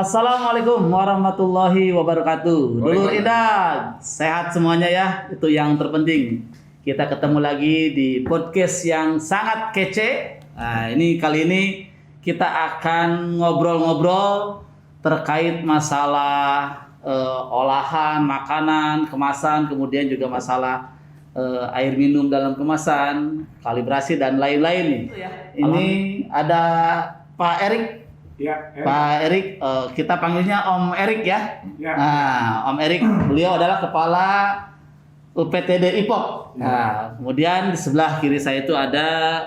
Assalamualaikum warahmatullahi wabarakatuh. Dulur Indah, sehat semuanya ya. Itu yang terpenting. Kita ketemu lagi di podcast yang sangat kece. Nah, kali ini kita akan ngobrol-ngobrol terkait masalah olahan makanan, kemasan, kemudian juga masalah air minum dalam kemasan, kalibrasi dan lain-lain nih. Ini ada Pak Erik. Ya, Pak Erik, kita panggilnya Om Erik ya. Ya. Nah, Om Erik, beliau adalah kepala UPTD IPOK. Nah, kemudian di sebelah kiri saya itu ada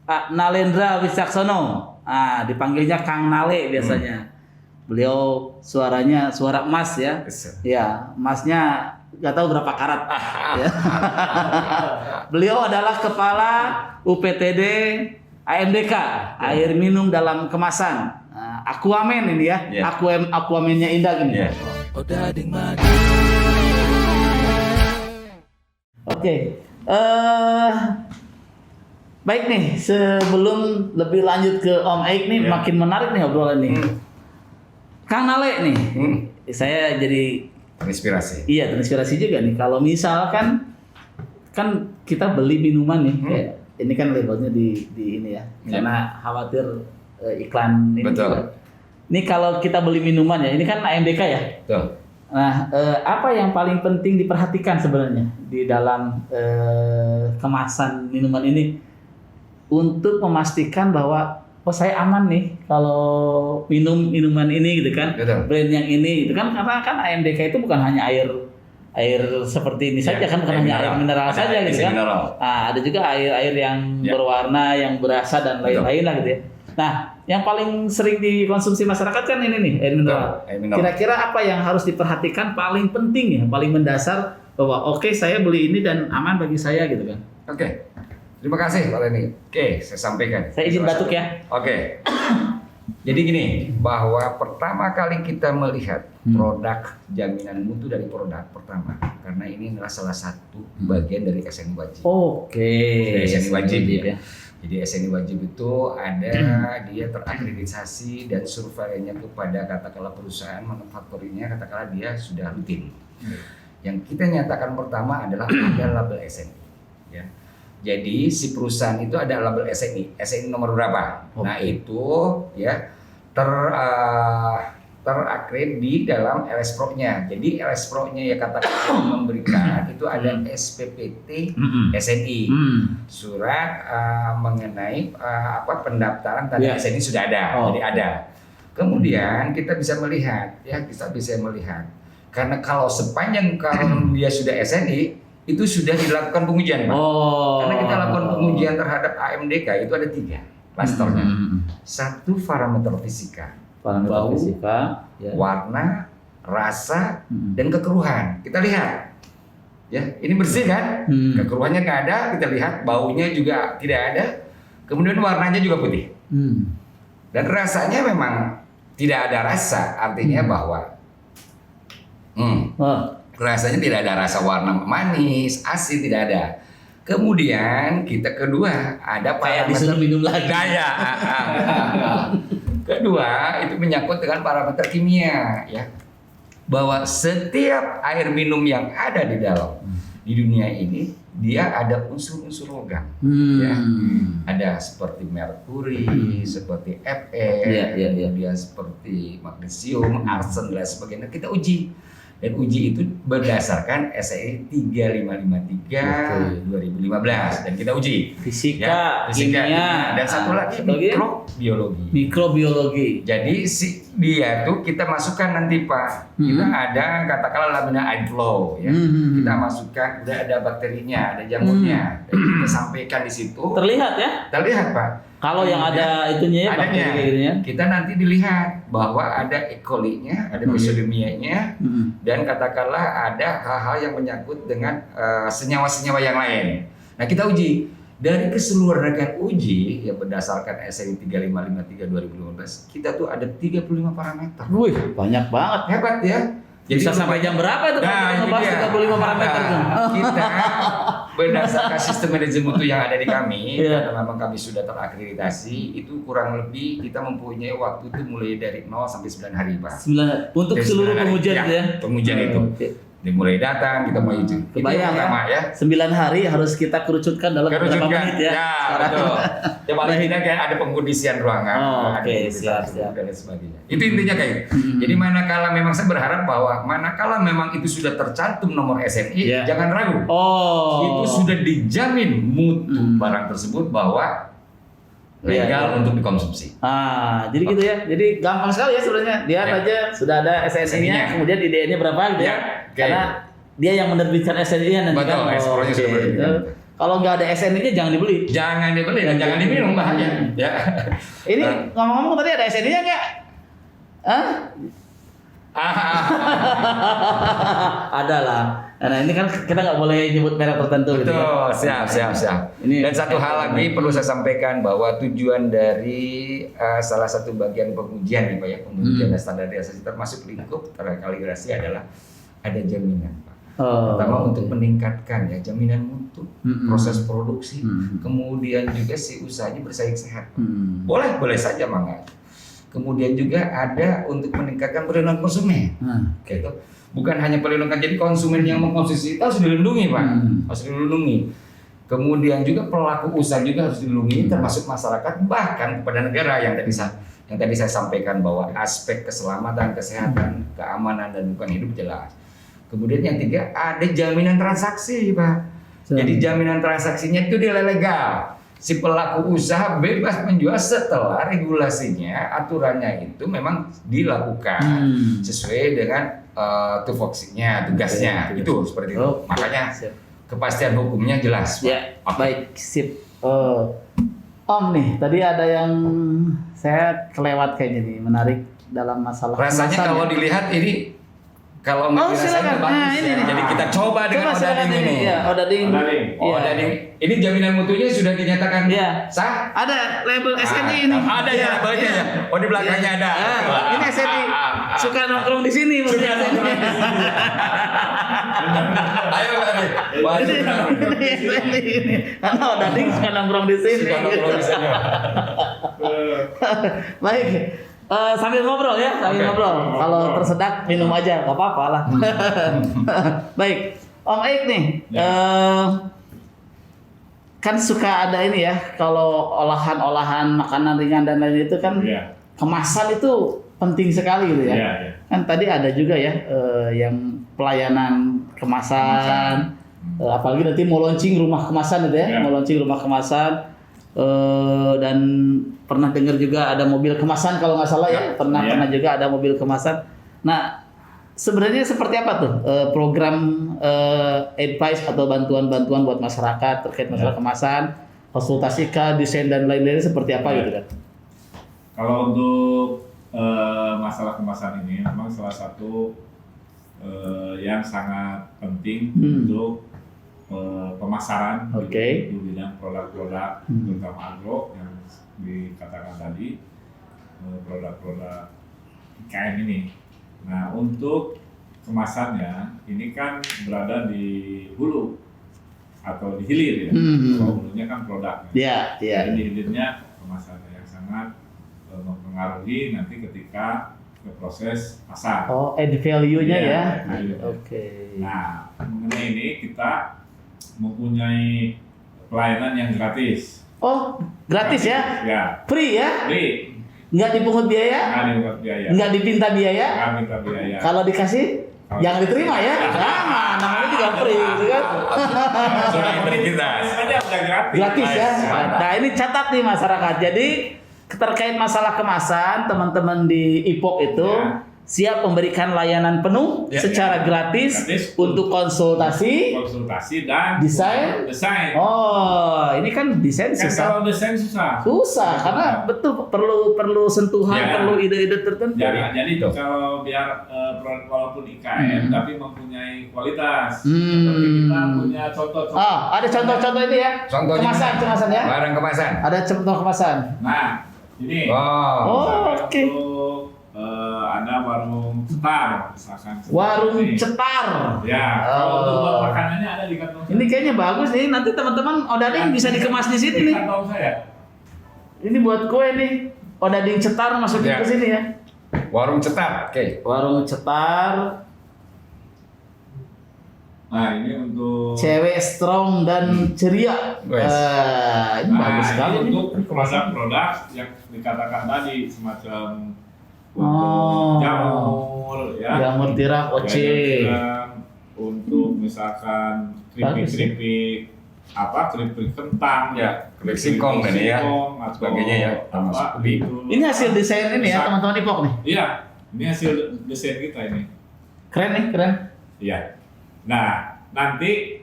Pak Nalendra Wicaksono. Nah, dipanggilnya Kang Nale biasanya. Beliau suaranya suara emas ya. Ya, emasnya nggak tahu berapa karat. Ya. Beliau adalah kepala UPTD AMDK, air minum dalam kemasan. Aquaman ini ya, Aquaman-nya Indah gini. Yeah. Oke, baik nih, sebelum lebih lanjut ke Om Eik nih, makin menarik nih obrolan nih. Kang Nale nih, saya jadi Terinspirasi. Iya, terinspirasi juga nih. Kalau misalkan kan kita beli minuman nih, kayak ini kan labelnya di ini ya, karena khawatir iklan ini. Betul. Juga. Ini kalau kita beli minuman ya, ini kan AMDK ya. Betul. Nah, apa yang paling penting diperhatikan sebenarnya di dalam kemasan minuman ini untuk memastikan bahwa oh saya aman nih kalau minum minuman ini gitu kan, Betul. brand yang ini gitu kan, karena kan AMDK itu bukan hanya air seperti ini saja kan, bukan hanya air mineral saja gitu kan. Nah, ada juga air yang berwarna, yang berasa dan lain-lain lah gitu ya. Nah, yang paling sering dikonsumsi masyarakat kan ini nih, air mineral. Kira-kira apa yang harus diperhatikan paling penting ya, paling mendasar bahwa oke, saya beli ini dan aman bagi saya gitu kan. Oke. Terima kasih Pak Leni. Oke, saya sampaikan. Saya izin batuk ya. Oke. Jadi gini, bahwa pertama kali kita melihat produk jaminan mutu dari produk pertama, karena ini adalah salah satu bagian dari SNI wajib. Oke. SNI wajib ya. Jadi SNI wajib itu ada dia terakreditasi dan surveinya kepada katakanlah perusahaan manufakturnya, katakanlah dia sudah rutin. Yang kita nyatakan pertama adalah ada label SNI. Ya. Jadi si perusahaan itu ada label SNI. SNI nomor berapa? Nah itu ya terakredit di dalam LS Pro-nya. Jadi LS Pro-nya ya katakan memberikan itu ada SPPT SNI. Surat mengenai pendaftaran tanda SNI sudah ada. Jadi ada. Kemudian kita bisa melihat karena kalau sepanjang kalau dia sudah SNI itu sudah dilakukan pengujian, Pak. Karena kita lakukan pengujian terhadap AMDK itu ada 3 klasternya. Satu parameter fisika, bau, warna, rasa, dan kekeruhan. Kita lihat, ya ini bersih kan? Kekeruhannya nggak ada, kita lihat baunya juga tidak ada. Kemudian warnanya juga putih. Dan rasanya memang tidak ada rasa, artinya bahwa rasanya tidak ada rasa warna manis, asin, tidak ada. Kemudian kita kedua ada kayak disuruh minum lagi. Kedua itu menyangkut dengan parameter kimia ya. Bahwa setiap air minum yang ada di dalam di dunia ini dia ada unsur-unsur logam ya. Ada seperti merkuri, seperti Fe, kemudian seperti magnesium, arsen dan sebagainya. Kita uji. Dan uji itu berdasarkan SAE 3553 2015 dan kita uji fisika, kimia, dan satu lagi mikrobiologi. Jadi dia tuh kita masukkan nanti Pak. Kita ada katakanlah lamina airflow ya. Kita masukkan udah ada bakterinya, ada jamurnya. Dan kita sampaikan di situ. Terlihat ya? Terlihat Pak. Kalau yang ada itunya ya, adanya, kita nanti dilihat bahwa ada E. coli-nya, ada Pseudomonas-nya, dan katakanlah ada hal-hal yang menyangkut dengan senyawa-senyawa yang lain. Nah kita uji dari keseluruhan uji yang berdasarkan SNI 3553 2015, kita tuh ada 35 parameter. Wih, banyak banget. Hebat ya. Bisa sampai jam berapa itu kalau kita ngebahas 35 parameter itu? Kita berdasarkan sistem manajemen mutu yang ada di kami, karena memang kami sudah terakreditasi, itu kurang lebih kita mempunyai waktu itu mulai dari 0 sampai 9 hari, Pak. 9 untuk Dari seluruh 9 hari. pengujian Ya, itu ya. pengujian itu. Dimulai datang, kita mau izin. Itu Kebayang yang pertama ya. 9 hari harus kita kerucutkan dalam berapa menit ya. Ya, betul. Ya paling tidak kayak ada pengkondisian ruangan, ada Oke, pengkondisian siap. dan lain sebagainya. Itu intinya kayak gitu. Jadi manakala memang saya berharap bahwa manakala memang itu sudah tercantum nomor SNI, jangan ragu. Itu sudah dijamin mutu barang tersebut bahwa legal untuk dikonsumsi. Jadi gitu ya. Jadi gampang sekali ya sebenarnya. Dia aja sudah ada SNI-nya, kemudian IDN-nya berapa gitu ya. Karena dia yang menerbitkan SNI-nya nanti. Betul, ekspornya sudah menerbitkan. Kalau nggak ada SNI-nya jangan dibeli. Jangan dibeli dan jangan diminum bahaya. Ya. Ini ngomong-ngomong tadi ada SNI-nya nggak? Ada lah. Nah ini kan kita nggak boleh nyebut merek tertentu. Betul, gitu ya. siap. Dan satu hal lagi perlu saya sampaikan bahwa tujuan dari salah satu bagian pengujian nih Pak ya, pengujian dan standarisasi termasuk lingkup terkalibrasi adalah ada jaminan Pak. Pertama untuk meningkatkan ya jaminan mutu, proses produksi, kemudian juga si usahanya bersaing sehat. Boleh saja mangga. Kemudian juga ada untuk meningkatkan perlindungan konsumen. Gitu. Bukan hanya perlindungan, jadi konsumen yang mengkonsumsi itu harus dilindungi Pak, harus dilindungi. Kemudian juga pelaku usaha juga harus dilindungi, termasuk masyarakat, bahkan kepada negara yang tadi saya sampaikan bahwa aspek keselamatan, kesehatan, keamanan dan lingkungan hidup jelas. Kemudian yang tiga ada jaminan transaksi Pak. Jadi jaminan transaksinya itu dia legal. Si pelaku usaha bebas menjual setelah regulasinya, aturannya itu memang dilakukan sesuai dengan tupoksinya, tugasnya. Itu seperti itu. Makanya kepastian hukumnya jelas. Ya, baik, sip. Om nih, tadi ada yang saya kelewat kayaknya nih, menarik dalam masalah. Rasanya kalau dilihat ini kalau silakan. Bagus, ini. Jadi kita coba dengan odading ini. Ya, odading. Odading. Ini jaminan mutunya sudah dinyatakan sah? Ada label SNI ini. Ada ya labelnya ya. Oh di belakangnya ada. Ini SNI. Suka nongkrong di sini maksudnya. Ayo Pak. Karena odading suka nongkrong di sini. Baik. Sambil ngobrol ya, ngobrol. Kalau tersedak minum aja, nggak apa-apa lah. Baik, Om Eik nih, kan suka ada ini ya, kalau olahan-olahan makanan ringan dan lain itu kan kemasan itu penting sekali gitu ya. Kan tadi ada juga ya yang pelayanan kemasan, apalagi nanti mau launching rumah kemasan gitu ya, mau launching rumah kemasan. Dan pernah dengar juga ada mobil kemasan kalau nggak salah ya, pernah juga ada mobil kemasan. Nah sebenarnya seperti apa tuh program advice atau bantuan-bantuan buat masyarakat terkait masalah kemasan, konsultasi kah, desain dan lain-lain seperti apa gitu kan? Kalau untuk masalah kemasan ini memang salah satu yang sangat penting untuk pemasaran di bidang produk-produk terutama agro yang dikatakan tadi, produk-produk IKM ini. Nah untuk kemasannya ini kan berada di hulu atau di hilir ya. Kalau hulunya kan produknya. Jadi di hilirnya kemasannya yang sangat mempengaruhi nanti ketika ke proses pasar. Add value-nya ya. Nah mengenai ini kita mempunyai pelayanan yang gratis. Gratis ya? Ya. Free ya? Free. Nggak dipungut biaya? Nggak dipungut biaya. Nggak dipinta biaya? Nggak minta biaya. Kalau dikasih, jangan diterima ya? Namanya juga free gitu kan? Sudah integritas. Gratis ya? Nah ini catat nih masyarakat. Jadi terkait masalah kemasan, teman-teman di IPOK itu siap memberikan layanan penuh secara gratis untuk konsultasi dan desain. Ini kan desain susah. Kalau desain susah karena betul perlu sentuhan, perlu ide-ide tertentu. Jadi kalau biar walaupun IKM tapi mempunyai kualitas. Seperti kita punya contoh-contoh. Ada contoh-contoh ini ya. Kemasan ya. Barang kemasan. Ada contoh kemasan. Nah, ini. Oke. ada warung cetar misalkan. Warung Ini. cetar. Ya, kalau untuk buat makanannya ada di kantong saya. Ini kayaknya bagus nih. Nanti teman-teman odading bisa dikemas di sini Di nih. kantong saya. Ini buat kue nih. Odading cetar masukin Ya. ke sini ya. Warung cetar. Oke. Warung cetar. Nah, ini untuk Cewek strong dan ceria. Wes. Ini bagus sekali ini nih. untuk produk-produk yang dikatakan tadi semacam Oh. untuk jamur ya. Jamur tiram, oce. Ya, jamur, untuk misalkan keripik-keripik keripik kentang Ya, keripik singkong dan ya, atau sebagainya ya, apa ubi. itu. Ini hasil desain ini ya Bisa. teman-teman Ipok nih. Iya, ini hasil desain kita ini. Keren nih, keren. Iya. Nah, nanti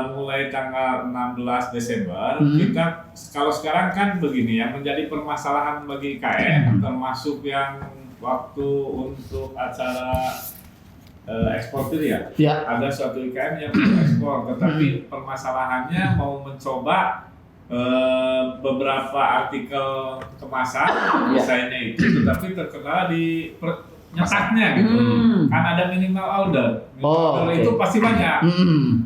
mulai tanggal 16 Desember kita kalau sekarang kan begini yang menjadi permasalahan bagi IKN termasuk yang waktu untuk acara eksportir ya. Ya. Ada suatu IKN yang mau ekspor tetapi permasalahannya mau mencoba beberapa artikel kemasan desainnya itu tetapi terkendala di nyetaknya gitu. Kan ada minimal order. Minimal order oke. itu pasti banyak.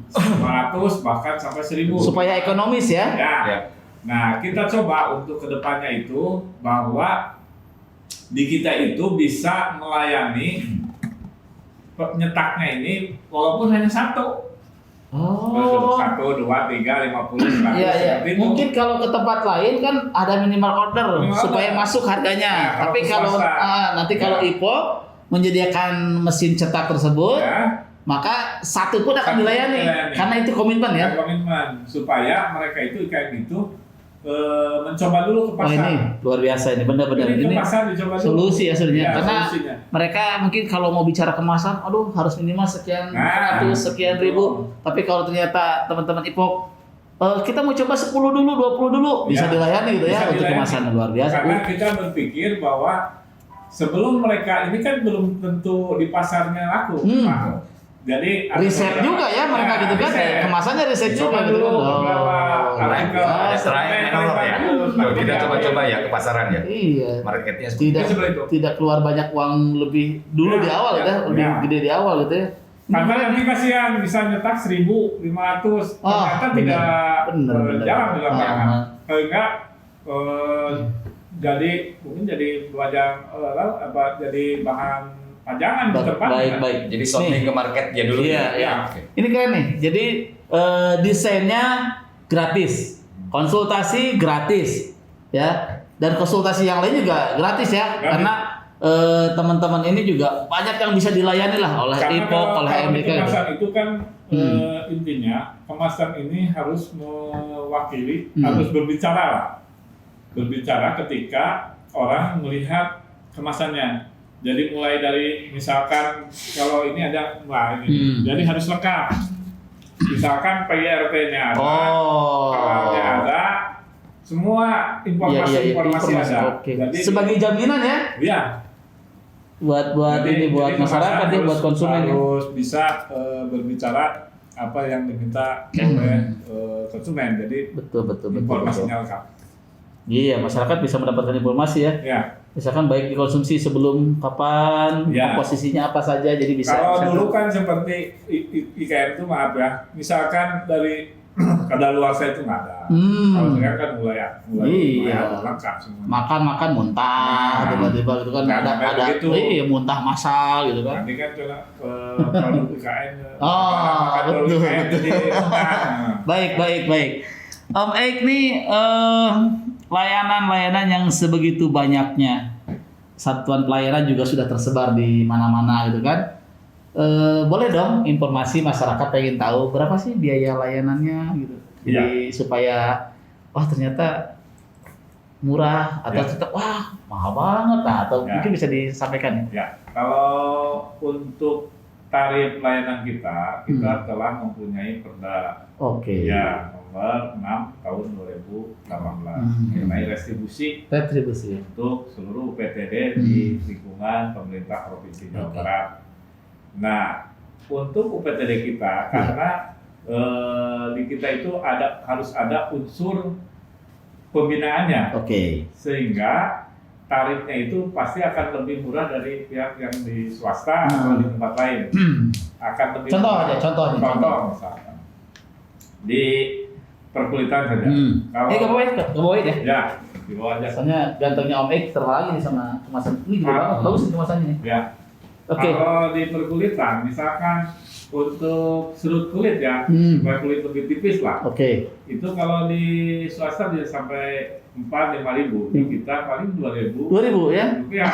500 bahkan sampai 1000. Supaya ekonomis ya. Ya. Nah, kita coba untuk kedepannya itu bahwa di kita itu bisa melayani nyetaknya ini walaupun hanya satu. Oh. 1, 2, 3, 50, 100. Iya, iya. seperti itu. Mungkin kalau ke tempat lain kan ada minimal order Minimal supaya order. masuk harganya. Nah, kalau Tapi ke kalau swasta. nanti kalau Ya. Ipok menyediakan mesin cetak tersebut, Ya. maka satu pun akan Satu dilayani dilayani. karena itu komitmen ya. Komitmen supaya mereka itu kayak gitu mencoba dulu ke Wah pasar. ini luar biasa ini benar-benar Ini ke ini pasar dicoba dulu. solusi ya sebenarnya. Ya, Karena solusinya. mereka mungkin kalau mau bicara kemasan, aduh harus minimal sekian Nah, ratus, sekian ribu. Tapi kalau ternyata teman-teman Ipok kita mau coba 10 dulu, 20 dulu bisa Ya, dilayani gitu ya bisa untuk dilayani. kemasan luar biasa. Karena kita berpikir bahwa sebelum mereka ini kan belum tentu di pasarnya laku. Pak. Jadi Riset juga ya mereka gitu kan, kemasannya riset juga Coba gitu dulu kan. beberapa luar artikel. biasa. Trial and error ya. Kalau kita coba-coba ya ke pasaran ya. Iya. Marketnya Tidak seperti itu. tidak keluar banyak uang lebih dulu Ya, di awal ya, gitu ya, lebih ya. gede di awal gitu ya. Karena nanti kasihan bisa nyetak 1.500 ternyata tidak bener. jarang di lapangan. Ah. Sehingga jadi mungkin jadi jadi bahan pajangan di depan. Baik. Jadi sorting Nih. ke market ya dulu. Iya, ya. iya. Oke. Ini keren nih. Jadi desainnya gratis, konsultasi gratis, ya. Dan konsultasi yang lain juga gratis ya, Gratis. karena teman-teman ini juga banyak yang bisa dilayani lah oleh Karena Ipok, oleh kalau di MDK. kemasan itu kan intinya kemasan ini harus mewakili, harus berbicara lah. Berbicara ketika orang melihat kemasannya. Jadi mulai dari misalkan kalau ini ada ini, jadi harus lengkap. Misalkan PIRT-nya ada, halalnya ada, semua informasi ada. Oke. Jadi Sebagai jaminan ya, ya. buat Jadi buat masyarakat ya, buat konsumen. harus bisa berbicara apa yang diminta oleh konsumen. Jadi Betul. informasinya lengkap. Iya, masyarakat bisa mendapatkan informasi ya. Ya. Misalkan baik dikonsumsi sebelum kapan, Ya. posisinya apa saja, jadi bisa. Kalau bisa- dulu kan seperti IKN itu maaf ya, misalkan dari kadaluarsa itu nggak ada. Kalau sekarang kan mulai Iya. lengkap semua. Makan muntah Nah. tiba-tiba gitu kan Nah, ada kayak begitu. iya muntah massal gitu kan. Nanti kan coba produk IKN. Oh, betul. Jadi, nah. Baik. Om Eik nih layanan-layanan yang sebegitu banyaknya, satuan pelayanan juga sudah tersebar di mana-mana gitu kan. Boleh dong informasi masyarakat pengen tahu berapa sih biaya layanannya gitu. Jadi supaya wah ternyata murah atau Ya. ternyata wah mahal banget atau Ya. mungkin bisa disampaikan ya. Ya, kalau untuk tarif layanan kita telah mempunyai perda Oke. ya nomor 6 tahun 2018 mengenai restribusi Retribusi. untuk seluruh UPTD di lingkungan pemerintah Provinsi Jawa Oke. Barat. Nah, untuk UPTD kita karena di kita itu harus ada unsur pembinaannya Oke. sehingga tarifnya itu pasti akan lebih murah dari pihak yang di swasta atau di tempat lain. Akan lebih Contoh murah. aja, contoh. Misalkan di perkulitan saja. Kalau Ke bawah ya. ya di bawah aja. Soalnya gantengnya Om Ek terlalu lagi nih sama kemasan. Ini juga banget, bagus nih kemasannya nih. Ya. Oke. Kalau di perkulitan, misalkan untuk sudut kulit ya, supaya kulit lebih tipis lah. Oke. Itu kalau di swasta bisa sampai 4-5 ribu, di kita paling 2.000. 2.000 ya? Rupiah.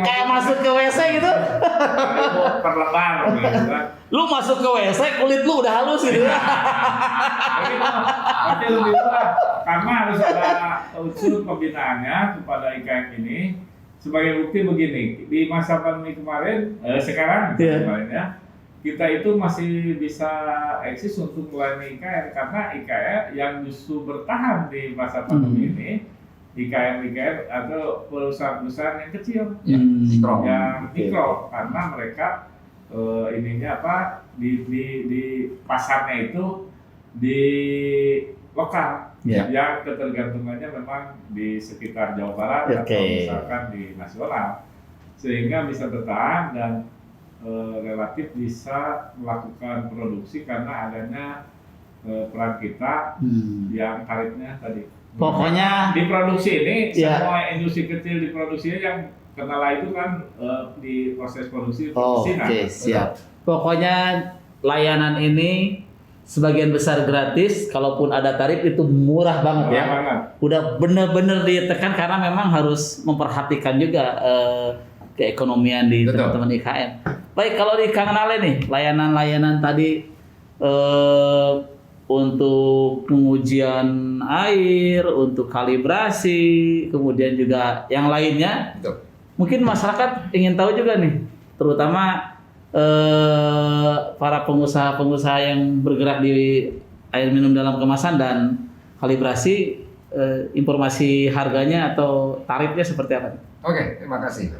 Kayak masuk ke WC gitu. 2.000 per lembar, gitu kan. Lu masuk ke WC, kulit lu udah halus gitu. Jadi pasti lebih murah, karena harus ada unsur pembinaannya kepada IKM ini. Sebagai bukti begini, di masa pandemi kemarin, sekarang kemarin ya, kita itu masih bisa eksis untuk melayani IKM karena IKM yang justru bertahan di masa pandemi ini IKM atau perusahaan-perusahaan yang kecil yang mikro karena mereka ininya apa di pasarnya itu di lokal yang ketergantungannya memang di sekitar Jawa Barat atau misalkan di nasional sehingga bisa bertahan dan relatif bisa melakukan produksi karena adanya peran kita yang tarifnya tadi. Pokoknya di produksi ini semua industri kecil di produksinya yang kendala itu kan di proses produksi. Oke, siap. Pokoknya layanan ini sebagian besar gratis, kalaupun ada tarif itu murah banget ya. Udah bener-bener ditekan karena memang harus memperhatikan juga keekonomian di teman-teman IKM. Baik, kalau di Kang Nale nih, layanan-layanan tadi untuk pengujian air, untuk kalibrasi, kemudian juga yang lainnya. Mungkin masyarakat ingin tahu juga nih, terutama para pengusaha-pengusaha yang bergerak di air minum dalam kemasan dan kalibrasi, informasi harganya atau tarifnya seperti apa? Oke, terima kasih.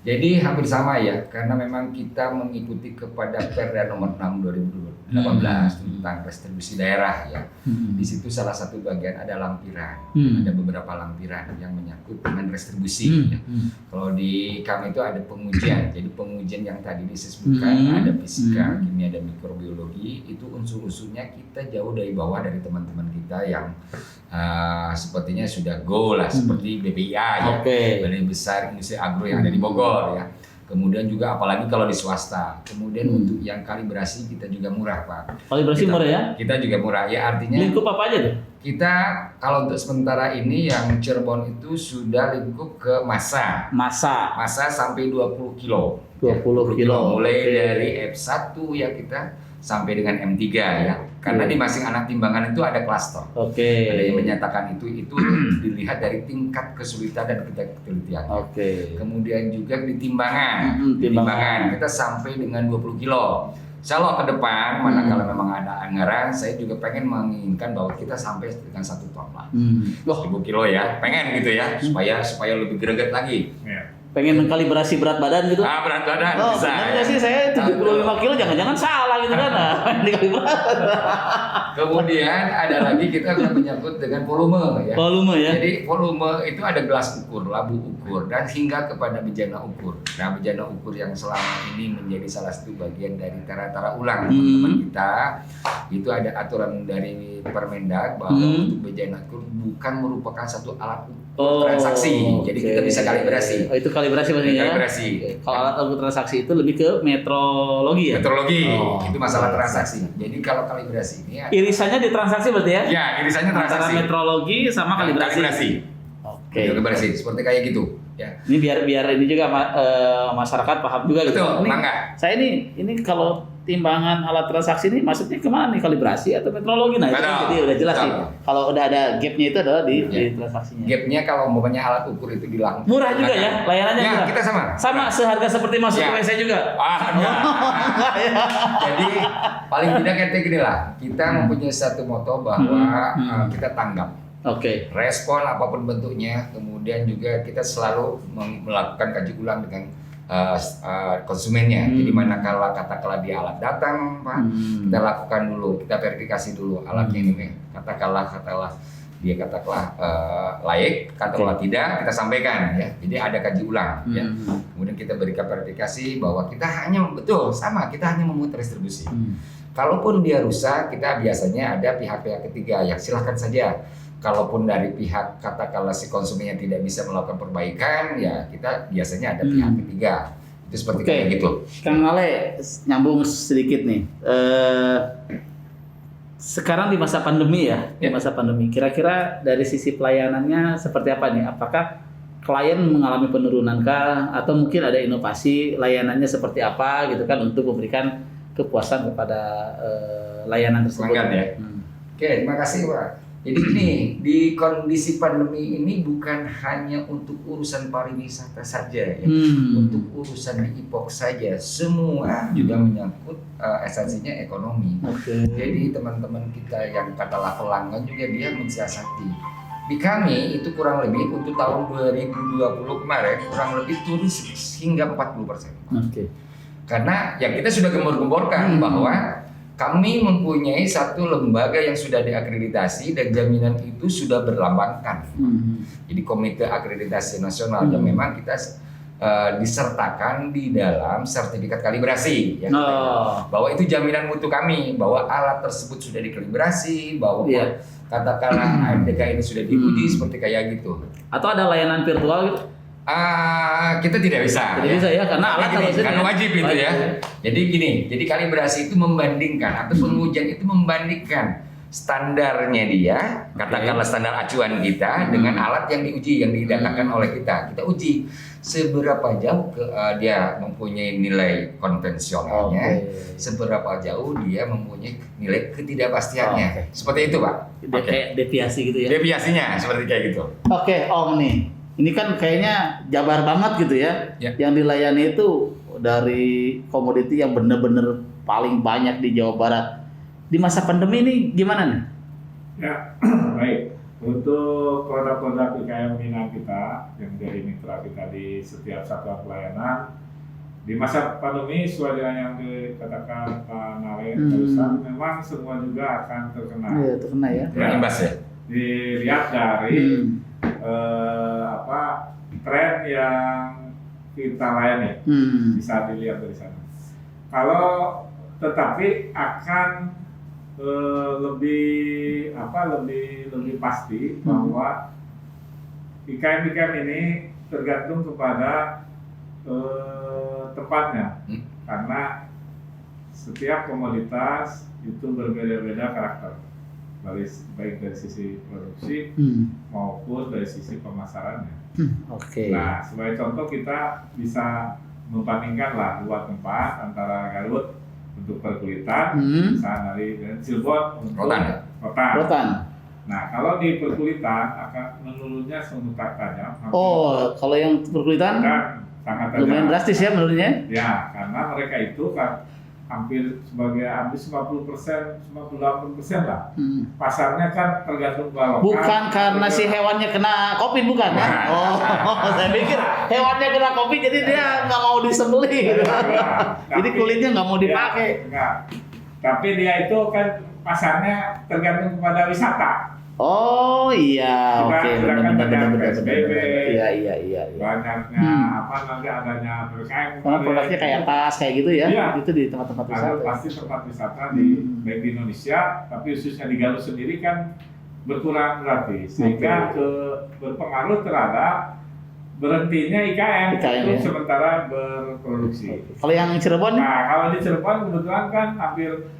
Jadi hampir sama ya, karena memang kita mengikuti kepada Perda Nomor 6 2018 tentang restribusi daerah ya. Di situ salah satu bagian ada lampiran, ada beberapa lampiran yang menyangkut dengan restribusi. Ya. Kalau di kami itu ada pengujian, jadi pengujian yang tadi disebutkan ada fisika, kimia dan mikrobiologi, itu unsur-unsurnya kita jauh dari bawah dari teman-teman kita yang sepertinya sudah go lah, seperti BPIA ya, Balai Besar Industri Agro yang ada di Bogor ya. Kemudian juga apalagi kalau di swasta. Kemudian untuk yang kalibrasi kita juga murah, Pak. Kalibrasi murah ya? Kita juga murah ya, artinya lingkup apa aja tuh? Kita kalau untuk sementara ini yang Cirebon itu sudah lingkup ke massa sampai 20 kilo. 20 kilo. Mulai dari F1 ya kita sampai dengan M3 ya. Karena di masing anak timbangan itu ada klaster. Ada yang menyatakan itu dilihat dari tingkat kesulitan dan ketelitian. Kemudian juga di timbangan kita sampai dengan 20 kilo. Insya Allah ke depan, manakala memang ada anggaran, saya juga pengen menginginkan bahwa kita sampai dengan 1 ton lah. 1000 kilo ya, pengen gitu ya, supaya lebih greget lagi. Pengen mengkalibrasi berat badan gitu? Berat badan bisa. Benar nggak sih, saya 75 kilo jangan-jangan salah gitu kan? Kemudian ada lagi kita menyangkut dengan volume ya. Volume ya. Jadi volume itu ada gelas ukur, labu ukur, dan hingga kepada bejana ukur. Nah, bejana ukur yang selama ini menjadi salah satu bagian dari tara-tara ulang teman-teman kita, itu ada aturan dari Permendag bahwa untuk bejana ukur bukan merupakan satu alat ukur transaksi. Jadi kita bisa kalibrasi. Itu kalibrasi maksudnya. Kalibrasi. Kalau alat ukur transaksi itu lebih ke metrologi ya. Metrologi. Itu masalah transaksi. Jadi kalau kalibrasi ini irisannya di transaksi berarti ya? Ya, irisannya transaksi. Antara metrologi sama kalibrasi. Kalibrasi seperti kayak gitu. Ya. Ini biar ini juga masyarakat paham juga gitu. Betul, Saya ini kalau timbangan alat transaksi ini maksudnya kemana nih, kalibrasi atau metrologi? Nah, itu jadi udah jelas nih. Kalau udah ada gapnya itu adalah di transaksinya. Gapnya kalau umpamanya alat ukur itu dilakukan. Murah juga ya, layanannya ya, murah. Kita sama seharga seperti masuk ke WC juga. Jadi paling tidak kayak gini lah. Kita mempunyai satu moto bahwa kita tanggap. Respon apapun bentuknya, kemudian juga kita selalu melakukan kaji ulang dengan konsumennya. Jadi manakala katakanlah dia alat datang, Pak, kita lakukan dulu, kita verifikasi dulu alatnya ini, katakanlah dia katakanlah layak, katakanlah tidak, kita sampaikan ya. Jadi ada kaji ulang ya. Kemudian kita berikan verifikasi bahwa kita hanya kita hanya memutar distribusi. Kalaupun dia rusak, kita biasanya ada pihak-pihak ketiga yang silahkan saja. Kalaupun dari pihak katakanlah si konsumennya tidak bisa melakukan perbaikan, ya kita biasanya ada pihak ketiga. Itu seperti kayak gitu. Kang Ale, nyambung sedikit nih. Sekarang di masa pandemi ya, di masa pandemi. Kira-kira dari sisi pelayanannya seperti apa nih? Apakah klien mengalami penurunan kah? Atau mungkin ada inovasi layanannya seperti apa gitu kan untuk memberikan kepuasan kepada layanan tersebut? Pelanggan ya. Oke, terima kasih Pak. Jadi gini, di kondisi pandemi ini bukan hanya untuk urusan pariwisata saja ya, untuk urusan di IPOK saja, semua juga menyangkut esensinya ekonomi. Jadi teman-teman kita yang katakanlah pelanggan juga dia mensiasati. Di kami itu kurang lebih untuk tahun 2020 kemarin kurang lebih turun hingga 40%. Karena ya kita sudah gembor-gemborkan bahwa kami mempunyai satu lembaga yang sudah diakreditasi dan jaminan itu sudah berlambangkan. Jadi Komite Akreditasi Nasional yang memang kita disertakan di dalam sertifikat kalibrasi ya, bahwa itu jaminan mutu kami bahwa alat tersebut sudah dikalibrasi, bahwa katakanlah AMDK ini sudah diuji seperti kayak gitu. Atau ada layanan virtual gitu? Kita tidak bisa. Tidak bisa ya, karena alat karena wajib itu ya. Jadi gini, jadi kalibrasi itu membandingkan atau pengujian itu membandingkan standarnya dia, katakanlah standar acuan kita dengan alat yang diuji, yang didatakan oleh kita. Kita uji seberapa jauh dia mempunyai nilai konvensionalnya, seberapa jauh dia mempunyai nilai ketidakpastiannya. Seperti itu Pak. Kayak deviasi gitu ya? Deviasinya seperti kayak gitu. Om nih. Ini kan kayaknya jabar banget gitu ya. Yang dilayani itu dari komoditi yang benar-benar paling banyak di Jawa Barat. Di masa pandemi ini gimana nih? Ya, baik. Untuk produk-produk IKM minat kita yang dari mitra kita di setiap satuan pelayanan, di masa pandemi sesuai dengan yang dikatakan Pak Nale barusan, memang semua juga akan terkena. Iya, terkena ya. Imbas ya. Dilihat dari tren yang kita layani, bisa dilihat dari sana. Kalau tetapi akan lebih pasti bahwa IKM ini tergantung kepada tempatnya, karena setiap komoditas itu berbeda-beda karakter. Baik dari sisi produksi maupun dari sisi pemasarannya. Nah, sebagai contoh kita bisa membandingkan lah dua tempat antara Garut untuk perkulitan, misalnya dari Cirebon untuk rotan. Nah, kalau di perkulitan akan menurunnya sangat tajam. Kalau yang perkulitan sangat tajam. Lumayan drastis ya menurunnya? Ya, karena mereka itu kan hampir 50%, 98% lah. Pasarnya kan tergantung balok. Bukan karena si hewannya kena COVID bukan kan? Saya pikir hewannya kena COVID jadi dia nggak mau disembelih gitu. Jadi kulitnya nggak mau dipakai. Enggak. Tapi dia itu kan pasarnya tergantung kepada wisata. Iya, benar. Iya. Banyaknya adanya PPKM. Karena produknya kayak tas kayak gitu ya. Iya. Itu di tempat-tempat wisata. Pasti tempat wisata baik di Indonesia, tapi khususnya di Garut sendiri kan berkurang berarti, sehingga berpengaruh terhadap berhentinya IKM untuk sementara berproduksi. Kalau yang Cirebon? Nah, kalau di Cirebon kebetulan kan hampir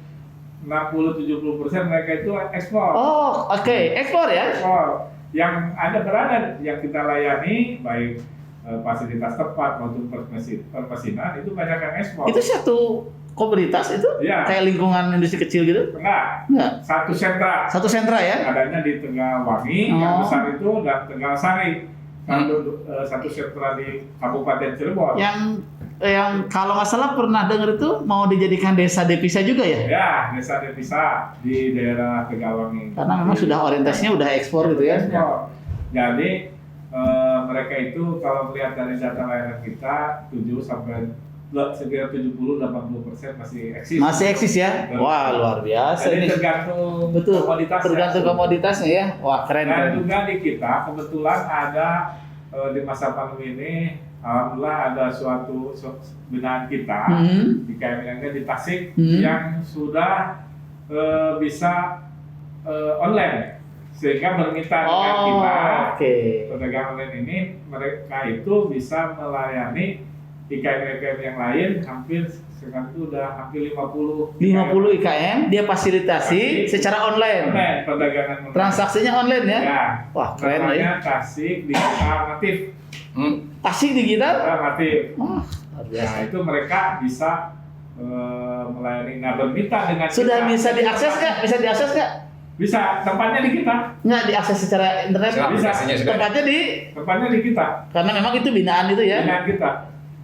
60-70% mereka itu ekspor. Ekspor ya? Ekspor. Yang berada yang kita layani baik fasilitas tempat maupun permesinan itu banyak yang ekspor. Itu satu komunitas itu? Ya. Kayak lingkungan industri kecil gitu? Enggak. Satu sentra ya? Adanya di Tegalwangi yang besar itu dan Tegalsari. Satu sentra di Kabupaten Cirebon. Yang kalau nggak salah pernah dengar itu mau dijadikan desa devisa juga ya? Ya, desa devisa di daerah Tegalwangi. Karena memang sudah orientasinya udah ekspor gitu ya? Ekspor. Jadi mereka itu kalau melihat dari data layanan kita 7 sampai sekitar 70-80% masih eksis. Masih eksis ya? Wah, luar biasa Jadi ini. tergantung Betul, komoditasnya. tergantung komoditasnya ya. Wah, keren. Dan juga di kita kebetulan ada di masa pandemi ini, alhamdulillah ada suatu binaan kita di KMNG di Tasik yang sudah bisa online, sehingga bermitra dengan kita. Pedagang online ini mereka itu bisa melayani IKM-IKM yang lain hampir sekarang itu udah hampir 50 IKM dia fasilitasi secara online. Perdagangan online. Transaksinya online ya? Ya. Wah, keren lah ya. Tasik Digital Natif. Tasik Digital? Natif. Luar biasa. Nah, itu mereka bisa melayani. Nah, bermitra dengan sudah kita. bisa diakses nggak? Bisa diakses nggak? Bisa, tempatnya di kita. Nggak diakses secara internet? Bisa. Tempatnya di kita. Karena memang itu binaan itu ya? Binaan kita.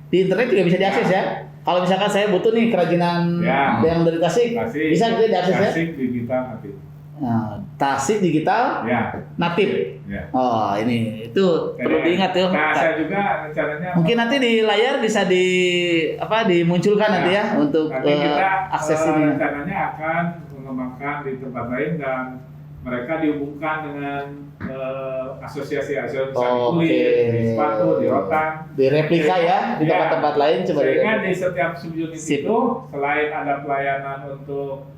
Di internet juga bisa diakses ya? Kalau misalkan saya butuh nih kerajinan yang dari Tasik, bisa gitu diakses ya? Tasik Digital Natif. Nah, Tasik Digital Natif. Ya. Oh, ini itu perlu diingat ya. Nah, saya juga rencananya mungkin nanti di layar bisa dimunculkan nanti ya untuk nanti kita akses ini. rencananya akan mengembangkan di tempat lain dan mereka dihubungkan dengan asosiasi-asosiasi kulit, di sepatu, di rotan, di replika ya di tempat-tempat lain coba sehingga di setiap subunit itu selain ada pelayanan untuk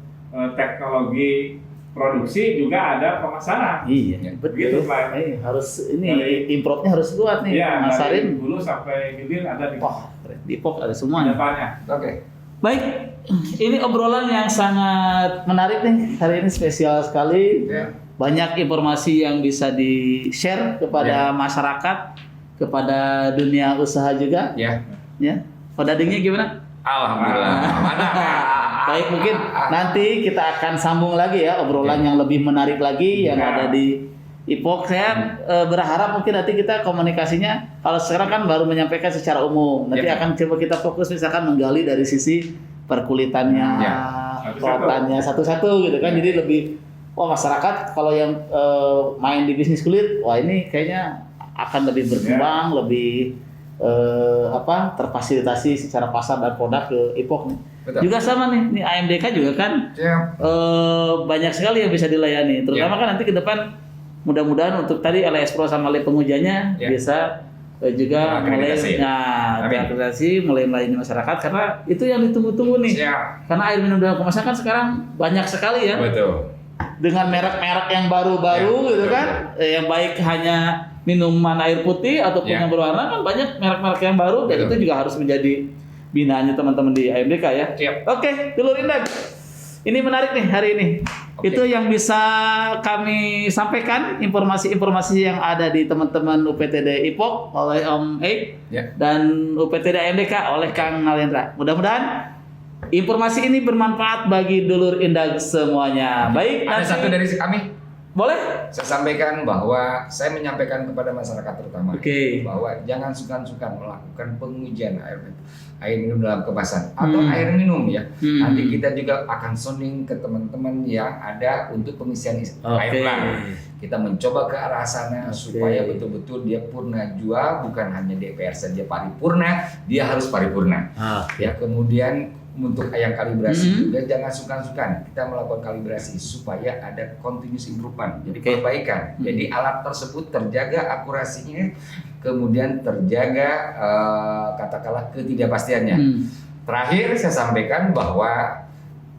teknologi produksi juga ada pemasaran. Iya, betul. Gitu, harus importnya harus kuat nih. Iya, masarin dari hulu sampai hilir ada di Depok ada semuanya. Oke. Baik, ini obrolan yang sangat menarik nih. Hari ini spesial sekali. Banyak informasi yang bisa di-share kepada masyarakat, kepada dunia usaha juga. Ya. Podadingnya gimana? Alhamdulillah. Baik, mungkin nanti kita akan sambung lagi ya obrolan yang lebih menarik lagi yang ada di Ipok. Saya berharap mungkin nanti kita komunikasinya, kalau sekarang kan baru menyampaikan secara umum, nanti akan coba kita fokus misalkan menggali dari sisi perkulitannya, perawatannya satu-satu gitu kan. Jadi lebih masyarakat kalau yang main di bisnis kulit, wah ini kayaknya akan lebih berkembang, lebih terfasilitasi secara pasar dan produk ke Ipok nih. Betul. Juga sama nih AMDK juga kan banyak sekali yang bisa dilayani, terutama kan nanti ke depan mudah-mudahan untuk tadi LS Pro sama lab pengujiannya bisa juga mulai akreditasi, mulai melayani masyarakat, karena itu yang ditunggu-tunggu nih. Karena air minum dalam kemasan kan sekarang banyak sekali ya. Betul. Dengan merek-merek yang baru-baru gitu kan, yang baik hanya minuman air putih ataupun yang berwarna, kan banyak merek-merek yang baru. Dan itu juga harus menjadi binaannya teman-teman di AMDK ya. Oke, Dulur Indag. Ini menarik nih hari ini. Itu yang bisa kami sampaikan, informasi-informasi yang ada di teman-teman UPTD Ipok oleh Om Eik dan UPTD AMDK oleh Kang Nalendra. Mudah-mudahan informasi ini bermanfaat bagi Dulur Indag semuanya. Baik, ada satu dari kami. Boleh? Saya sampaikan bahwa saya menyampaikan kepada masyarakat terutama bahwa jangan sungkan-sungkan melakukan pengujian air minum dalam kemasan atau air minum ya. Nanti kita juga akan sounding ke teman-teman yang ada untuk pengisian air ulang. Kita mencoba ke arah sana supaya betul-betul dia purna jual, bukan hanya DPR saja paripurna, dia harus paripurna. Ya, kemudian untuk yang kalibrasi juga jangan sungkan-sungkan kita melakukan kalibrasi supaya ada continuous improvement, jadi perbaikan. Jadi alat tersebut terjaga akurasinya, kemudian terjaga katakanlah ketidakpastiannya. Terakhir saya sampaikan bahwa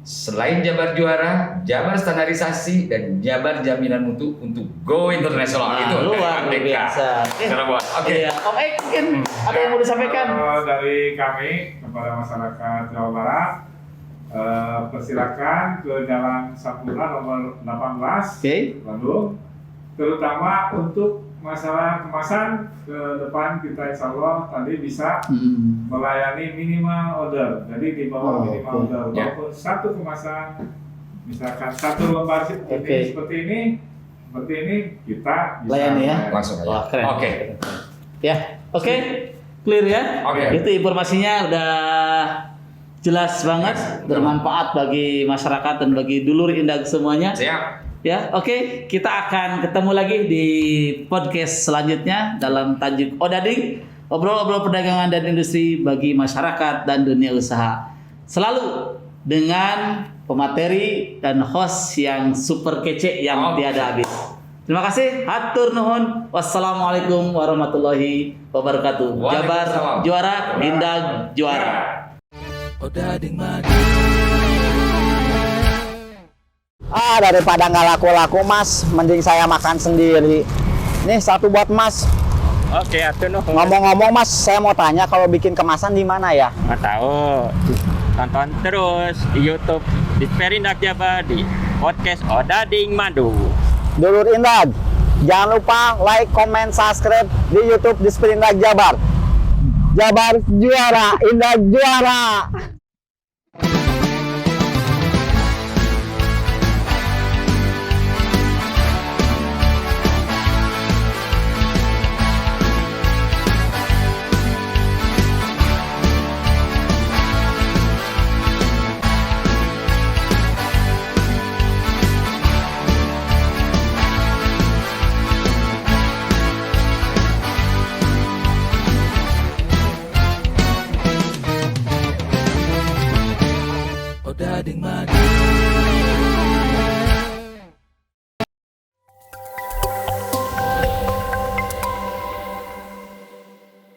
selain Jabar Juara, Jabar Standarisasi, dan Jabar Jaminan Mutu untuk Go Internasional itu luar biasa. Oke. Om Eik mungkin ada yang mau disampaikan? Dari kami kepada masyarakat Jawa Barat, persilakan ke Jalan Sampurna nomor 18 Bandung, terutama untuk masalah kemasan ke depan kita insya Allah tadi bisa melayani minimal order. Jadi di bawah minimal order walaupun satu kemasan, misalkan satu lembar ini seperti ini kita bisa layani ya langsung aja. Keren. Clear ya. Itu informasinya udah jelas banget, bermanfaat bagi masyarakat dan bagi Dulur Indag semuanya. Siap. Ya, kita akan ketemu lagi di podcast selanjutnya dalam tajuk Odading, obrol-obrol perdagangan dan industri bagi masyarakat dan dunia usaha. Selalu dengan pemateri dan host yang super kece yang tiada habis. Terima kasih, hatur nuhun. Wassalamualaikum warahmatullahi wabarakatuh. Jabar juara, Indah juara. Daripada nggak laku-laku mas, mending saya makan sendiri. Nih satu buat mas. Oke, atuh nuh. Ngomong-ngomong mas, saya mau tanya kalau bikin kemasan di mana ya? Nggak tahu. Tonton terus di YouTube Disperindak Jabar, di podcast Odading Madu. Dulur Indah, jangan lupa like, comment, subscribe di YouTube Disperindak Jabar. Jabar juara, Indah juara. Odading Madu.